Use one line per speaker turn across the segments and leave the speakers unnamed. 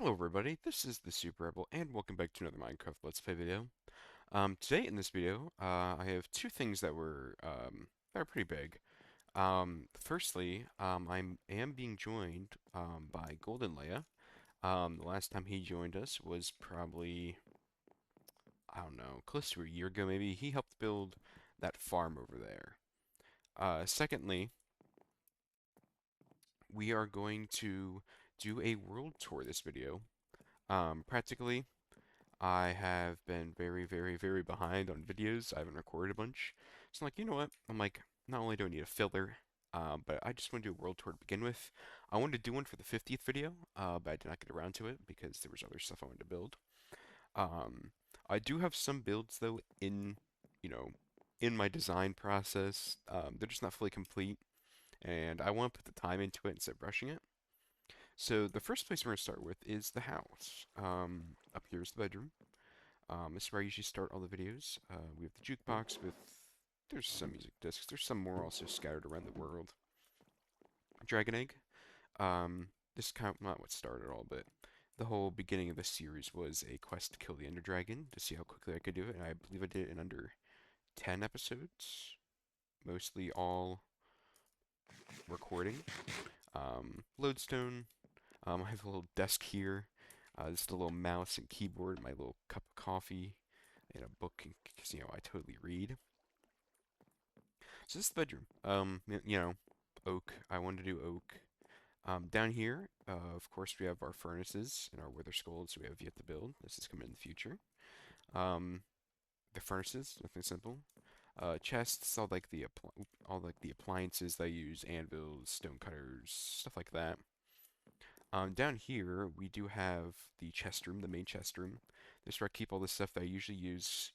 Hello everybody, this is the Super Rebel, and welcome back to another Minecraft Let's Play video. Today in this video, I have two things that are pretty big. Firstly, I am being joined by Golden Leia. The last time he joined us was probably, I don't know, close to a year ago maybe. He helped build that farm over there. Secondly, we are going to do a world tour this video. Practically, I have been very behind on videos. I haven't recorded a bunch. So I'm like, you know what? I'm like, not only do I need a filler, but I just want to do a world tour to begin with. I wanted to do one for the 50th video, but I did not get around to it because there was other stuff I wanted to build. Um, I do have some builds though you know, in my design process. They're just not fully complete, and I want to put the time into it instead of rushing it. So the first place we're going to start with is the house. Up here is the bedroom. This is where I usually start all the videos. We have the jukebox with, there's some music discs. There's some more also scattered around the world. Dragon Egg. This is kind of not what started all, but the whole beginning of the series was a quest to kill the Ender Dragon to see how quickly I could do it, and I believe I did it in under 10 episodes, mostly all recording. Lodestone. I have a little desk here. This is a little mouse and keyboard, my little cup of coffee, and a book, because, I totally read. So this is the bedroom. Oak. I wanted to do oak. Down here, of course, we have our furnaces and our wither skulls we have yet to build. This is coming in the future. Um, the furnaces, nothing simple. Chests, all like the appliances that I use, anvils, stone cutters, stuff like that. Down here, we do have the chest room, the main chest room. This is where I keep all the stuff that I usually use,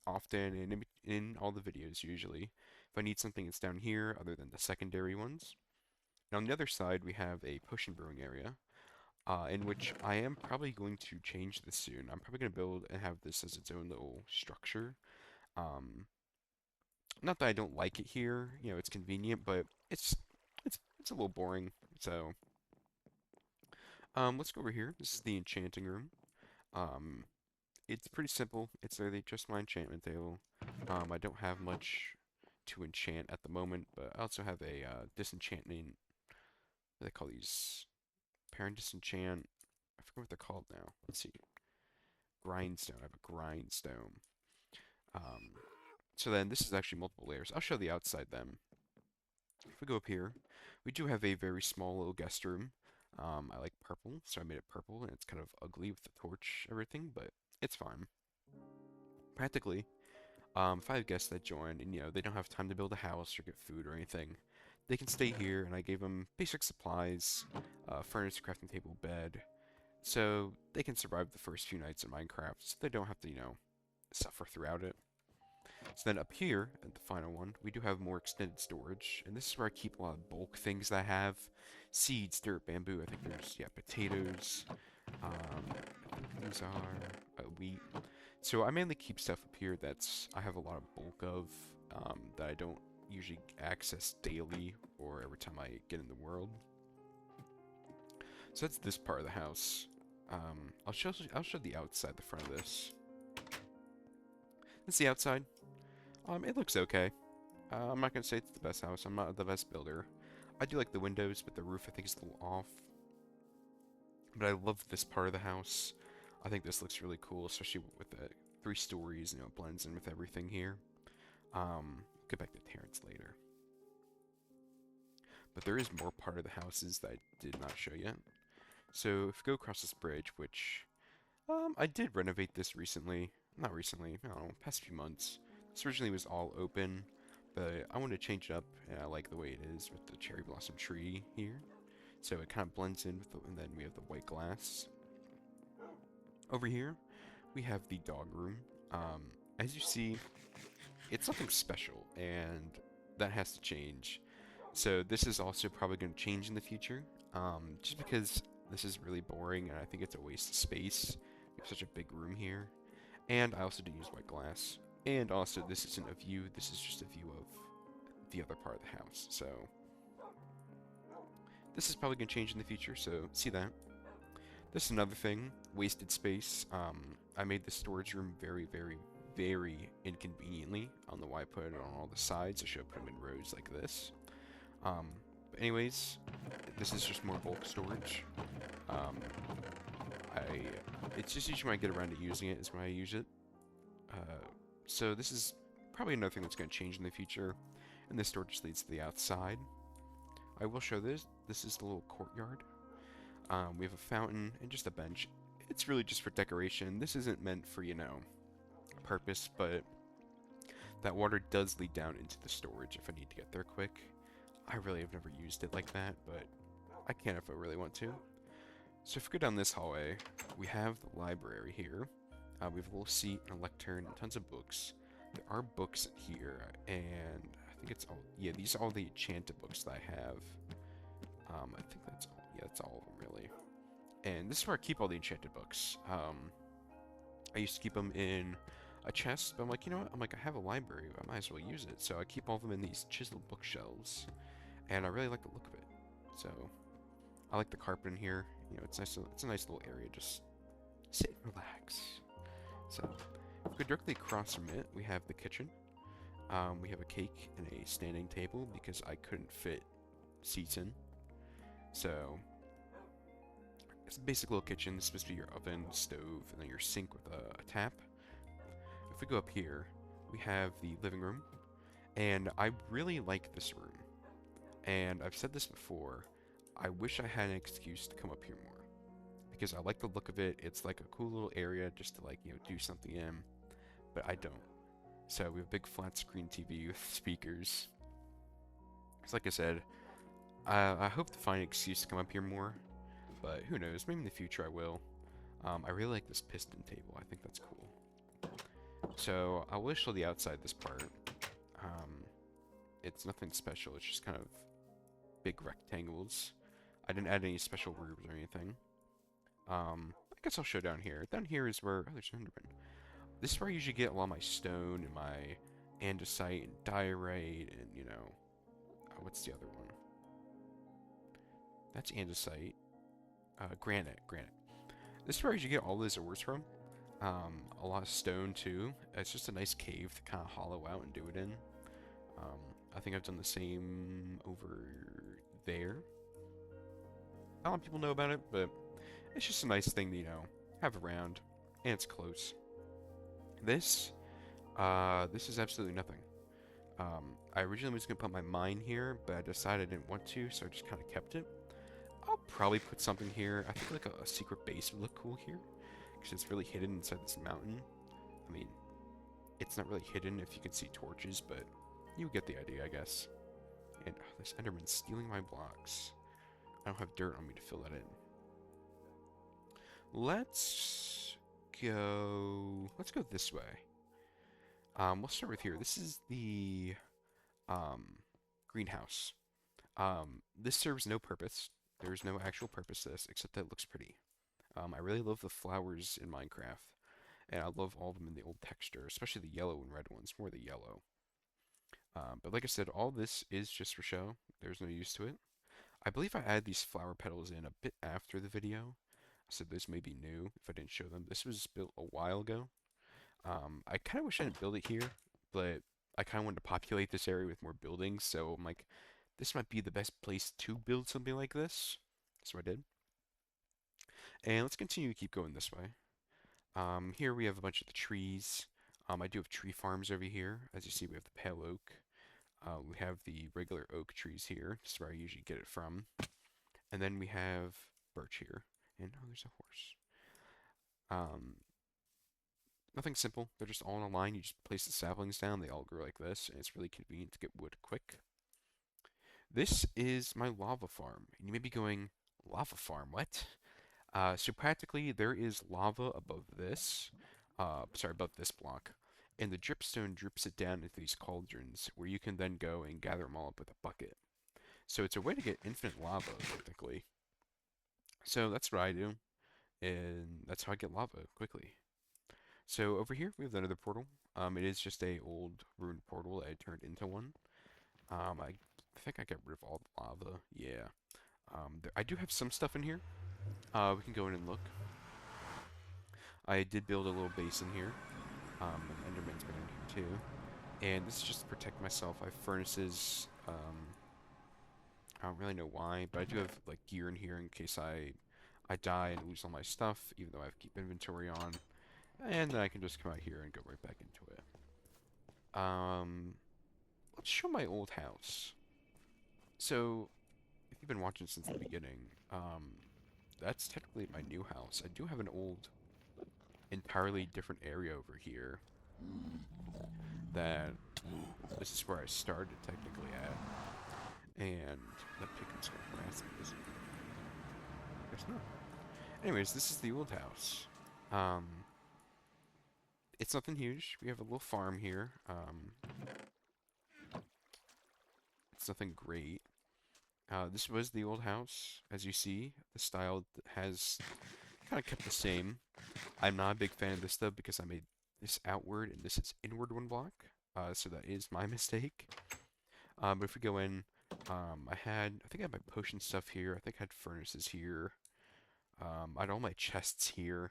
often and in all the videos usually. If I need something, it's down here, other than the secondary ones. And on the other side, we have a potion brewing area, in which I am probably going to change this soon. I'm probably going to build and have this as its own little structure. Um, Not that I don't like it here, it's convenient, but it's a little boring. So, let's go over here. This is the enchanting room. Um, it's pretty simple. It's literally just my enchantment table. I don't have much to enchant at the moment, but I also have a disenchanting. What do they call these? Parent disenchant. I forget what they're called now. Let's see. Grindstone. I have a grindstone. Um, so then this is actually multiple layers. I'll show the outside then. If we go up here, we do have a very small little guest room. I like purple, so I made it purple, and it's kind of ugly with the torch, everything, but it's fine. Practically, if I have guests that join and they don't have time to build a house or get food or anything, they can stay here. And I gave them basic supplies, furnace, crafting table, bed, so they can survive the first few nights in Minecraft. So they don't have to suffer throughout it. So then up here, at the final one, we do have more extended storage, and this is where I keep a lot of bulk things that I have: seeds, dirt, bamboo. I think there's potatoes. I think these are wheat. So I mainly keep stuff up here that's I have a lot of bulk of, that I don't usually access daily or every time I get in the world. So that's this part of the house. I'll show the outside, the front of this. That's the outside. It looks okay. I'm not gonna say it's the best house. I'm not the best builder. I do like the windows, but the roof I think is a little off. But I love this part of the house. I think this looks really cool, especially with the 3 stories. It blends in with everything here. Get back to Terrence later. But there is more part of the houses that I did not show yet. So if you go across this bridge, which I did renovate this recently. Not recently, I don't know, past few months. This originally was all open, but I wanted to change it up, and I like the way it is with the cherry blossom tree here. So it kind of blends in with and then we have the white glass. Over here, we have the dog room. As you see, it's something special, and that has to change. So this is also probably going to change in the future, just because this is really boring, and I think it's a waste of space. We have such a big room here. And I also do use white glass. And also, this isn't a view, this is just a view of the other part of the house. So, this is probably going to change in the future, so see that. This is another thing, wasted space. I made the storage room very, very, very inconveniently. I don't know why I put it on all the sides. I should have put them in rows like this. Um, but anyways, this is just more bulk storage. Um, I, it's just usually when I get around to using it is when I use it. So this is probably another thing that's going to change in the future. And this door just leads to the outside. I will show this. This is the little courtyard. We have a fountain and just a bench. It's really just for decoration. This isn't meant for, you know, a purpose, but that water does lead down into the storage if I need to get there quick. I really have never used it like that, but I can if I really want to. So if we go down this hallway, we have the library here. We have a little seat, and a lectern, and tons of books. There are books here, and I think it's all, yeah, these are all the enchanted books that I have. I think that's all, yeah, that's all of them really. And this is where I keep all the enchanted books. I used to keep them in a chest, but I'm like, you know what? I'm like, I have a library, I might as well use it. So I keep all of them in these chiseled bookshelves, and I really like the look of it. So I like the carpet in here. You know, it's nice. It's a nice little area. Just sit and relax. So if we go directly across from it, we have the kitchen. We have a cake and a standing table because I couldn't fit seats in. So it's a basic little kitchen. This is supposed to be your oven, stove, and then your sink with a tap. If we go up here, we have the living room, and I really like this room. And I've said this before, I wish I had an excuse to come up here more. Because I like the look of it, it's like a cool little area just to like, you know, do something in. But I don't. So we have a big flat screen TV with speakers. So like I said, I hope to find an excuse to come up here more. But who knows, maybe in the future I will. I really like this piston table, I think that's cool. So I will show the outside this part. It's nothing special, it's just kind of big rectangles. I didn't add any special rooms or anything. I guess I'll show down here. Down here is where, oh, there's an Enderman. This is where I usually get a lot of my stone and my andesite and diorite and, you know, what's the other one? That's andesite. Granite. This is where I usually get all those ores from. A lot of stone too. It's just a nice cave to kind of hollow out and do it in. I think I've done the same over there. Not a lot of people know about it, but it's just a nice thing to, you know, have around, and it's close. This is absolutely nothing. I originally was going to put my mine here, but I decided I didn't want to, so I just kind of kept it. I'll probably put something here. I think like a secret base would look cool here, because it's really hidden inside this mountain. I mean, it's not really hidden if you can see torches, but you get the idea, I guess. And oh, this Enderman's stealing my blocks. I don't have dirt on me to fill that in. Let's go this way. We'll start with here. This is the greenhouse. This serves no purpose. There's no actual purpose to this except that it looks pretty. I really love the flowers in Minecraft, and I love all of them in the old texture, especially the yellow and red ones, more the yellow. But like I said, all this is just for show. There's no use to it. I believe I added these flower petals in a bit after the video, so this may be new if I didn't show them. This was built a while ago. I kind of wish I didn't build it here, but I kind of wanted to populate this area with more buildings, so I'm like, this might be the best place to build something like this. So I did. And let's continue to keep going this way. Here we have a bunch of the trees. I do have tree farms over here. As you see, we have the pale oak. We have the regular oak trees here. This is where I usually get it from. And then we have birch here. And oh, there's a horse. Nothing simple. They're just all in a line. You just place the saplings down. They all grow like this, and it's really convenient to get wood quick. This is my lava farm. And you may be going, lava farm, what? So practically there is lava above this, above this block, and the dripstone drips it down into these cauldrons where you can then go and gather them all up with a bucket. So it's a way to get infinite lava, technically. So that's what I do, and that's how I get lava quickly. So over here we have another portal. It is just a old ruined portal that I turned into one. I think I got rid of all the lava. Yeah. I do have some stuff in here. We can go in and look. I did build a little base in here. And Enderman's been in here too. And this is just to protect myself. I have furnaces. I don't really know why, but I do have like gear in here in case I die and lose all my stuff, even though I have keep inventory on. And then I can just come out here and go right back into it. Let's show my old house. So, if you've been watching since the beginning, that's technically my new house. I do have an old, entirely different area over here that this is where I started technically at. And that pickin's going fast. Guess not. Anyways, this is the old house. Um, it's nothing huge. We have a little farm here. It's nothing great. This was the old house, as you see. The style has kind of kept the same. I'm not a big fan of this though because I made this outward and this is inward one block. So that is my mistake. But if we go in, I think I had my potion stuff here. I think I had furnaces here. I had all my chests here.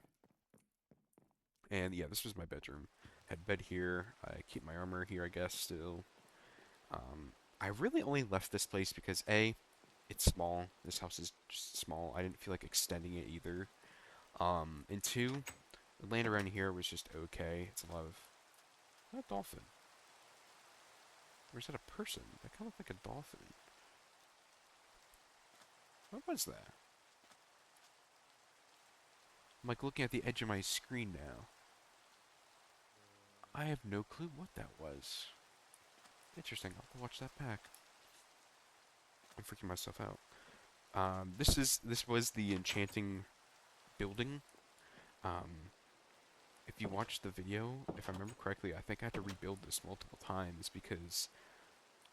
And yeah, this was my bedroom. Had bed here. I keep my armor here, I guess, still. I really only left this place because A, it's small. This house is just small. I didn't feel like extending it either. And two, the land around here was just okay. It's a lot of... Is that a dolphin? Or is that a person? That kind of looked like a dolphin. What was that? I'm like looking at the edge of my screen now. I have no clue what that was. Interesting. I'll have to watch that back. I'm freaking myself out. This was the enchanting building. Um, if you watch the video, if I remember correctly, I think I had to rebuild this multiple times because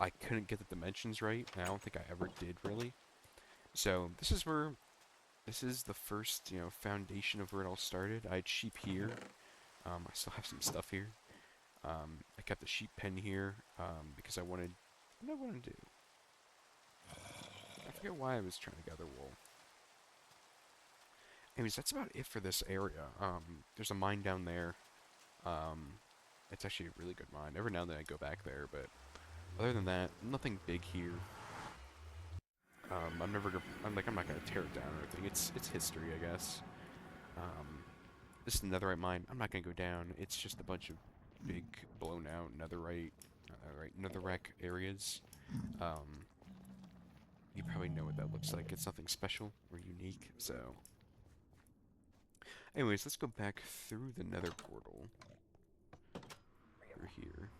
I couldn't get the dimensions right, and I don't think I ever did really. So this is the first, foundation of where it all started. I had sheep here. I still have some stuff here. I kept the sheep pen here, because what did I want to do? I forget why I was trying to gather wool. Anyways, that's about it for this area. There's a mine down there. It's actually a really good mine. Every now and then I go back there, but other than that, nothing big here. I'm not gonna tear it down or anything. It's history, I guess. This is netherite mine. I'm not gonna go down. It's just a bunch of big blown out netherrack areas. Um, you probably know what that looks like. It's nothing special or unique. So, anyways, let's go back through the nether portal through here,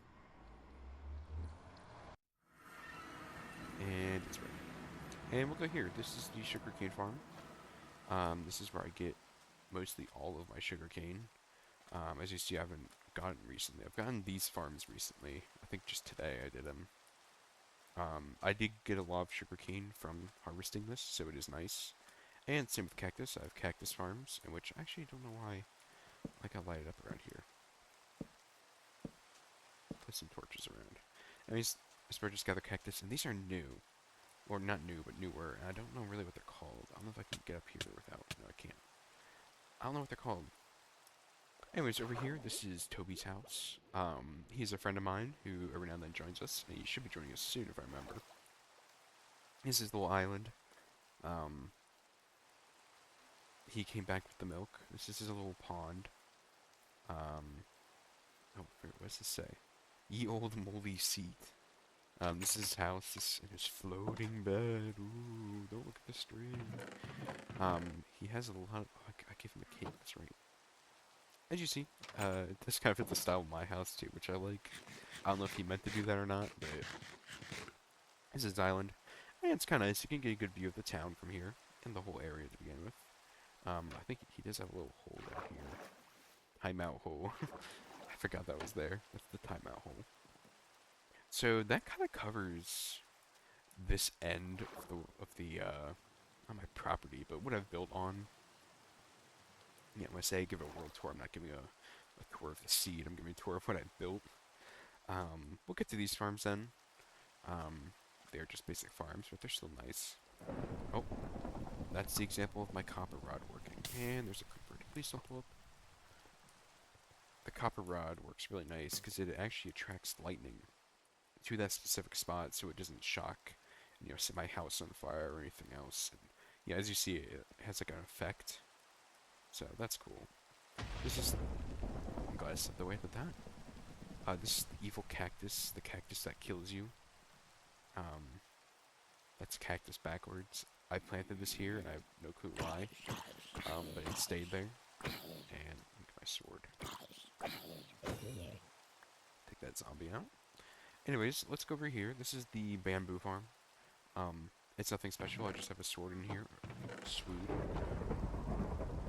and it's right. And we'll go here. This is the sugarcane farm. This is where I get mostly all of my sugarcane. As you see, I haven't gotten recently. I've gotten these farms recently. I think just today I did them. I did get a lot of sugarcane from harvesting this, so it is nice. And same with cactus. I have cactus farms, in which I actually don't know why I can light it up around here. Put some torches around. I mean, I just gather cactus, and these are new. Or not new, but newer. And I don't know really what they're called. I don't know if I can get up here without... No, I can't. I don't know what they're called. Anyways, over here, this is Toby's house. He's a friend of mine who every now and then joins us, and he should be joining us soon if I remember. This is the little island. He came back with the milk. This is his little pond. Oh, what does this say? Ye old moldy seat. This is his house. This is his floating bed. Ooh, don't look at the string. He has a little hut. Oh, I gave him a cape. That's right. As you see, this kind of fits the style of my house too, which I like. I don't know if he meant to do that or not, but this is his island. And it's kind of nice. You can get a good view of the town from here, and the whole area to begin with. I think he does have a little hole down here. Timeout hole. I forgot that was there. That's the timeout hole. So that kind of covers this end of the not my property, but what I've built on. Yeah, when I say give a world tour, I'm not giving a tour of the seed. I'm giving a tour of what I built. We'll get to these farms then. They're just basic farms, but they're still nice. Oh, That's the example of my copper rod working. And there's a creeper. Please don't blow up. The copper rod works really nice because it actually attracts lightning to that specific spot, so it doesn't shock, set my house on fire or anything else. And yeah, as you see, it has like an effect, so that's cool. This is, I'm glad I stepped away with that. This is the evil cactus, the cactus that kills you. Um, that's cactus backwards. I planted this here, and I have no clue why, but it stayed there. And look at my sword. Take that zombie out. Anyways, let's go over here. This is the bamboo farm. It's nothing special. I just have a sword in here. Swood.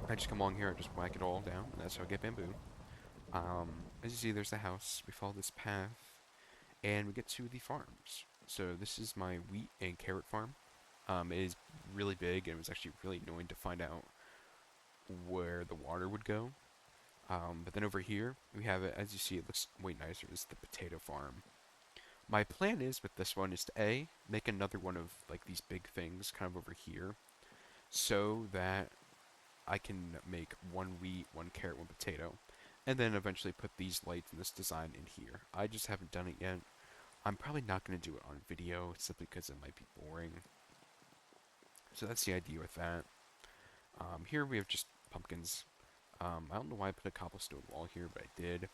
I just come along here, I just whack it all down, and that's how I get bamboo. As you see, there's the house. We follow this path, and we get to the farms. So this is my wheat and carrot farm. It is really big, and it was actually really annoying to find out where the water would go. But then over here, we have it, as you see, it looks way nicer. This is the potato farm. My plan is, with this one, is to A, make another one of, like, these big things kind of over here, so that I can make one wheat, one carrot, one potato, and then eventually put these lights and this design in here. I just haven't done it yet. I'm probably not going to do it on video, simply because it might be boring. So that's the idea with that. Here we have just pumpkins. I don't know why I put a cobblestone wall here, but I did.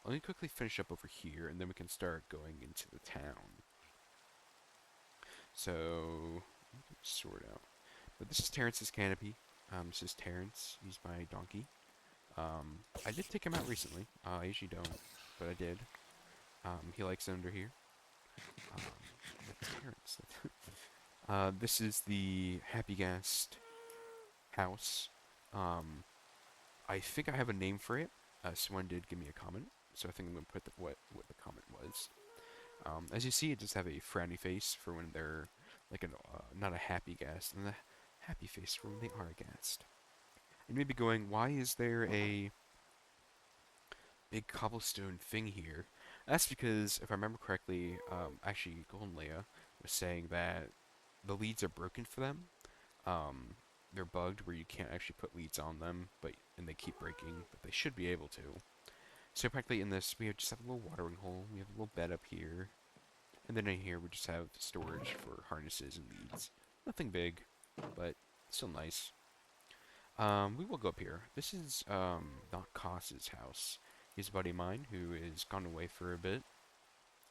Let me quickly finish up over here, and then we can start going into the town. So, sort out. But this is Terrence's canopy. This is Terrence. He's my donkey. I did take him out recently. I usually don't, but I did. He likes it under here. That's Terrence. This is the Happy Guest house. I think I have a name for it. Someone did give me a comment, so I think I'm going to put what the comment was. As you see, it does have a frowny face for when they're like not a happy guest, and a happy face for when they are a guest. And maybe going, why is there a big cobblestone thing here? That's because, if I remember correctly, actually, Golden Leia was saying that the leads are broken for them. They're bugged where you can't actually put leads on them, and they keep breaking, but they should be able to. So practically in this, we just have a little watering hole, we have a little bed up here, and then in here we just have storage for harnesses and leads. Nothing big, but still nice. We will go up here. This is not Koss's house. He's a buddy of mine who is gone away for a bit,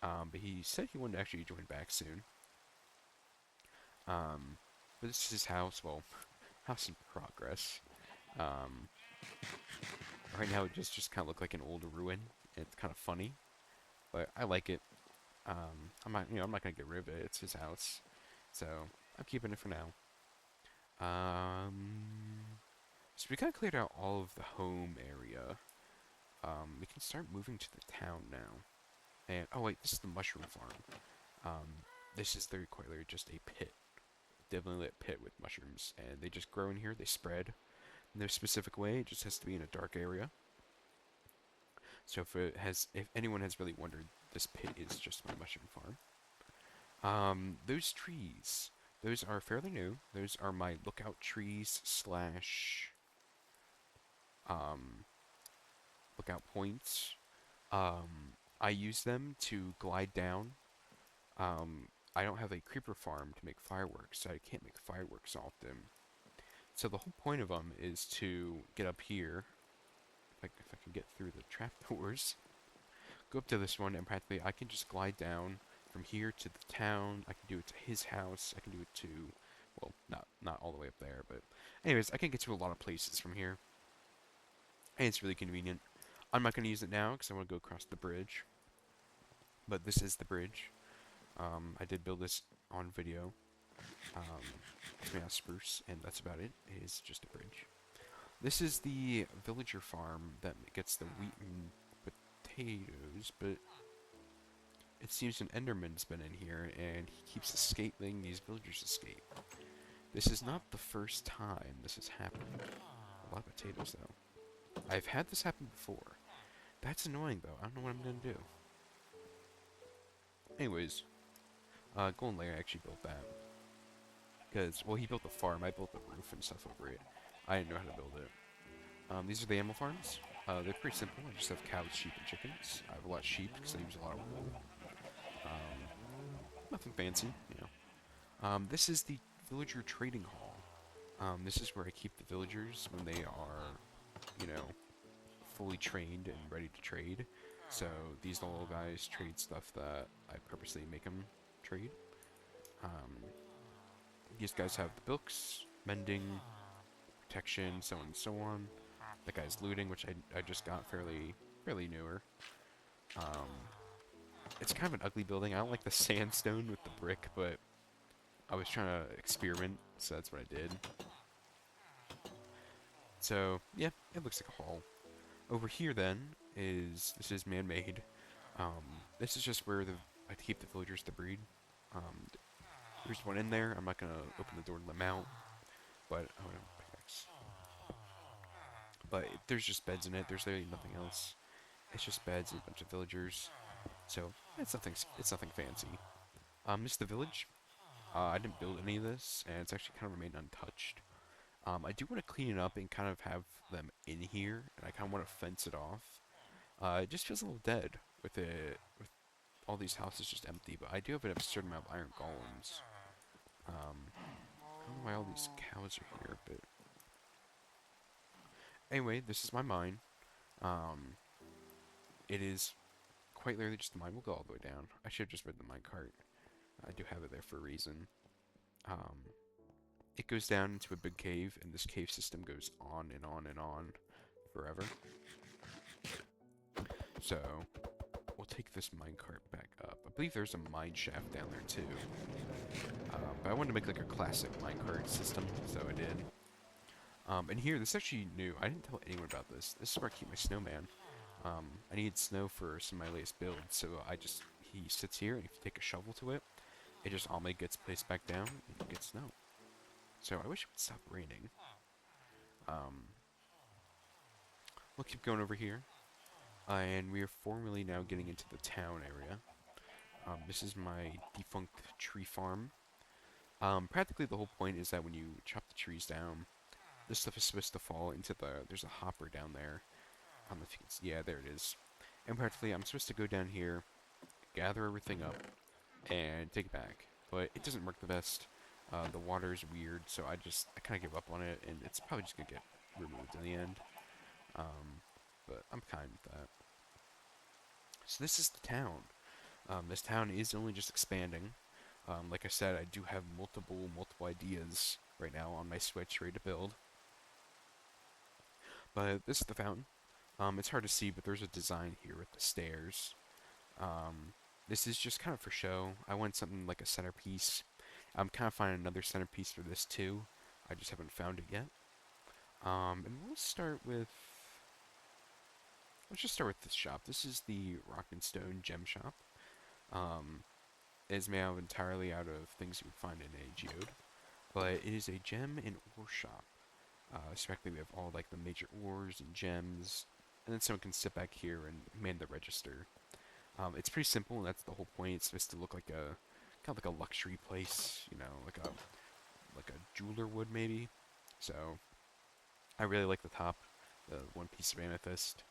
but he said he wanted to actually join back soon. But this is his house. Well, house in progress. Right now it just kind of look like an old ruin. It's kind of funny, but I like it. I'm not gonna get rid of it. It's his house, so I'm keeping it for now. So we kind of cleared out all of the home area. We can start moving to the town now. And oh wait, this is the mushroom farm. This is quite literally just a pit, dimly lit pit with mushrooms, and they just grow in here. They spread in their specific way. It just has to be in a dark area. So if anyone has really wondered, this pit is just my mushroom farm. Those trees, those are fairly new. Those are my lookout trees slash lookout points. I use them to glide down. I don't have a creeper farm to make fireworks, so I can't make fireworks often. So the whole point of them is to get up here, if I can get through the trapdoors, go up to this one, and practically I can just glide down from here to the town. I can do it to his house. I can do it to, well, not all the way up there, but anyways, I can get to a lot of places from here, and it's really convenient. I'm not going to use it now because I want to go across the bridge, but this is the bridge. I did build this on video. It's made out of spruce, and that's about it. It is just a bridge. This is the villager farm that gets the wheat and potatoes, but it seems an Enderman's been in here, and he keeps letting these villagers escape. This is not the first time this has happened. A lot of potatoes, though. I've had this happen before. That's annoying, though. I don't know what I'm going to do. Anyways, Golden Lair actually built that. Because, well, he built the farm. I built the roof and stuff over it. I didn't know how to build it. These are the animal farms. They're pretty simple. I just have cows, sheep, and chickens. I have a lot of sheep because I use a lot of wool. Um, Nothing fancy, you know. This is the villager trading hall. This is where I keep the villagers when they are, you know, fully trained and ready to trade. So these little guys trade stuff that I purposely make them trade. Um, these guys have the books, mending, protection, so on and so on. That guy's looting, which I just got fairly newer. Um, it's kind of an ugly building. I don't like the sandstone with the brick, but I was trying to experiment, so that's what I did. So yeah, it looks like a hall. Over here then this is man-made. Um, this is just where I keep the villagers to breed. Um, there's one in there. I'm not gonna open the door and let them out, but oh no, pickaxe. But there's just beds in it. There's literally nothing else. It's just beds and a bunch of villagers. So it's nothing fancy. This is the village. I didn't build any of this, and it's actually kind of remained untouched. I do want to clean it up and kind of have them in here, and I kind of want to fence it off. It just feels a little dead with all these houses just empty, but I do have an absurd amount of iron golems. I don't know why all these cows are here, but anyway, this is my mine. Um, it is quite literally just the mine will go all the way down. I should have just read the mine cart. I do have it there for a reason. Um, it goes down into a big cave, and this cave system goes on and on and on forever. So, we'll take this minecart back up. I believe there's a mine shaft down there too. But I wanted to make like a classic minecart system, so I did. And here, this is actually new. I didn't tell anyone about this. This is where I keep my snowman. I needed snow for some of my latest builds, so he sits here, and if you take a shovel to it, it just automatically gets placed back down, and you get snow. So I wish it would stop raining. We'll keep going over here. And we are formally now getting into the town area. This is my defunct tree farm. Practically the whole point is that when you chop the trees down, this stuff is supposed to fall into there's a hopper down there. I don't know if you can see, yeah, there it is. And practically I'm supposed to go down here, gather everything up, and take it back. But it doesn't work the best. The water is weird, so I kind of give up on it, and it's probably just going to get removed in the end. But I'm fine with that. So this is the town. This town is only just expanding. Like I said, I do have multiple ideas right now on my Switch ready to build. But this is the fountain. It's hard to see, but there's a design here with the stairs. This is just kind of for show. I want something like a centerpiece. I'm kind of finding another centerpiece for this too. I just haven't found it yet. And let's just start with this shop. This is the Rock and Stone Gem Shop. It is made entirely out of things you would find in a geode, but it is a gem and ore shop. Especially we have all like the major ores and gems, and then someone can sit back here and man the register. It's pretty simple, and that's the whole point. It's supposed to look like kind of like a luxury place, you know, like a jeweler would maybe. So I really like the top, the one piece of amethyst.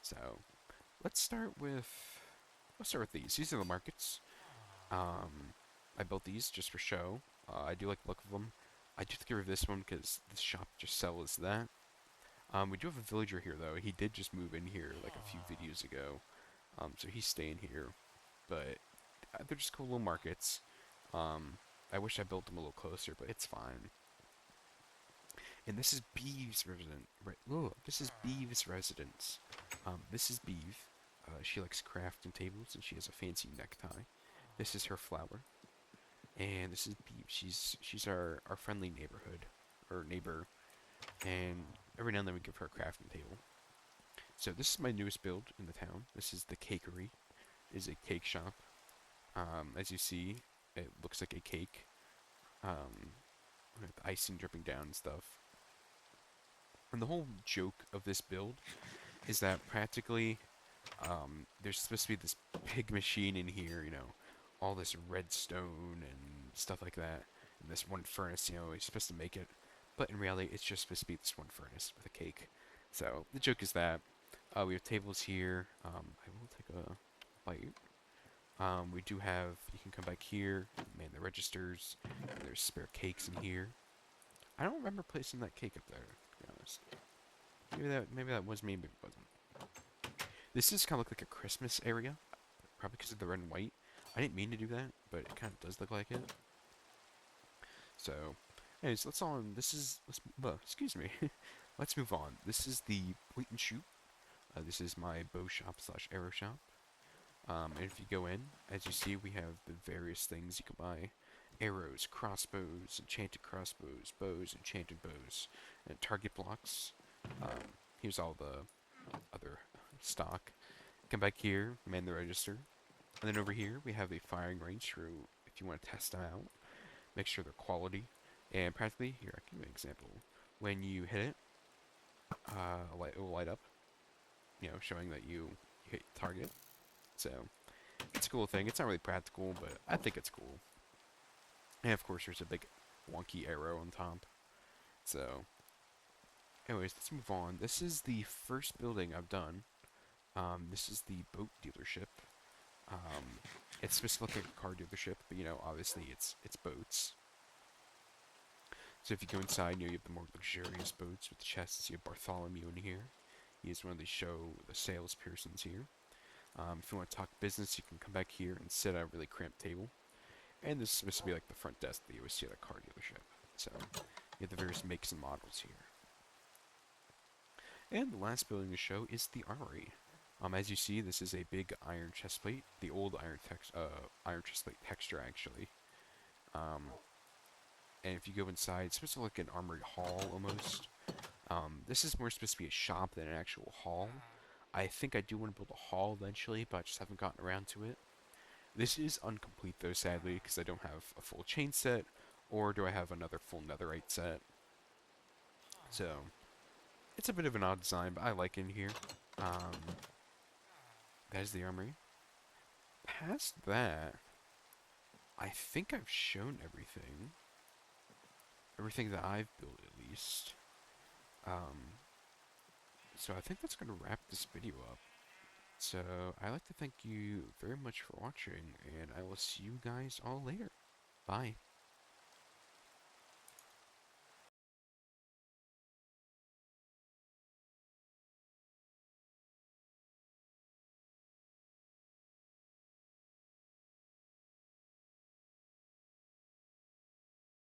So let's start with these. These are the markets. I built these just for show. I do like the look of them. I do have to get rid of this one because this shop just sells that. We do have a villager here though. He did just move in here like a few videos ago. So he's staying here. But they're just cool little markets. I wish I built them a little closer, but it's fine. And this is Beeve's resident. Right? Look, this is Beeve's residence. This is Beeve. She likes crafting tables, and she has a fancy necktie. This is her flower. And this is Beeve. She's our friendly neighbor. And every now and then we give her a crafting table. So this is my newest build in the town. This is the Cakery. It is a cake shop. As you see, it looks like a cake. With icing dripping down and stuff. And the whole joke of this build is that practically there's supposed to be this big machine in here, you know, all this redstone and stuff like that. And this one furnace, you know, is supposed to make it, but in reality, it's just supposed to be this one furnace with a cake. So the joke is that we have tables here. I will take a bite. We do have, you can come back here, man the registers, and there's spare cakes in here. I don't remember placing that cake up there, to be honest. Maybe that was me, maybe it wasn't. This is kind of look like a Christmas area, probably because of the red and white. I didn't mean to do that, but it kind of does look like it. So, anyways, let's on. This is excuse me. Let's move on. This is the point and shoot. This is my bow shop slash arrow shop. And if you go in, as you see, we have the various things you can buy: arrows, crossbows, enchanted crossbows, bows, enchanted bows, and target blocks. Here's all the other stock. Come back here, man the register. And then over here, we have a firing range for if you want to test them out, make sure they're quality. And practically, here, I can give you an example. When you hit it, it will light up, you know, showing that you hit target. So, it's a cool thing. It's not really practical, but I think it's cool. And of course, there's a big wonky arrow on top. So, anyways, let's move on. This is the first building I've done. This is the boat dealership. Um, it's supposed to look like a car dealership, but you know, obviously it's boats. So if you go inside, you know, you have the more luxurious boats with the chests. You have Bartholomew in here. He is one of the salespersons here. If you want to talk business, you can come back here and sit at a really cramped table. And this is supposed to be like the front desk that you always see at a car dealership. So you have the various makes and models here. And the last building to show is the armory. As you see, this is a big iron chestplate, the old iron chestplate texture actually. Um, and if you go inside, it's supposed to look like an armory hall almost. This is more supposed to be a shop than an actual hall. I think I do want to build a hall eventually, but I just haven't gotten around to it. This is incomplete though, sadly, because I don't have a full chain set, or do I have another full netherite set. So, it's a bit of an odd design, but I like it in here. That is the armory. Past that, I think I've shown everything. Everything that I've built, at least. So I think that's going to wrap this video up. So I'd like to thank you very much for watching, and I will see you guys all later. Bye.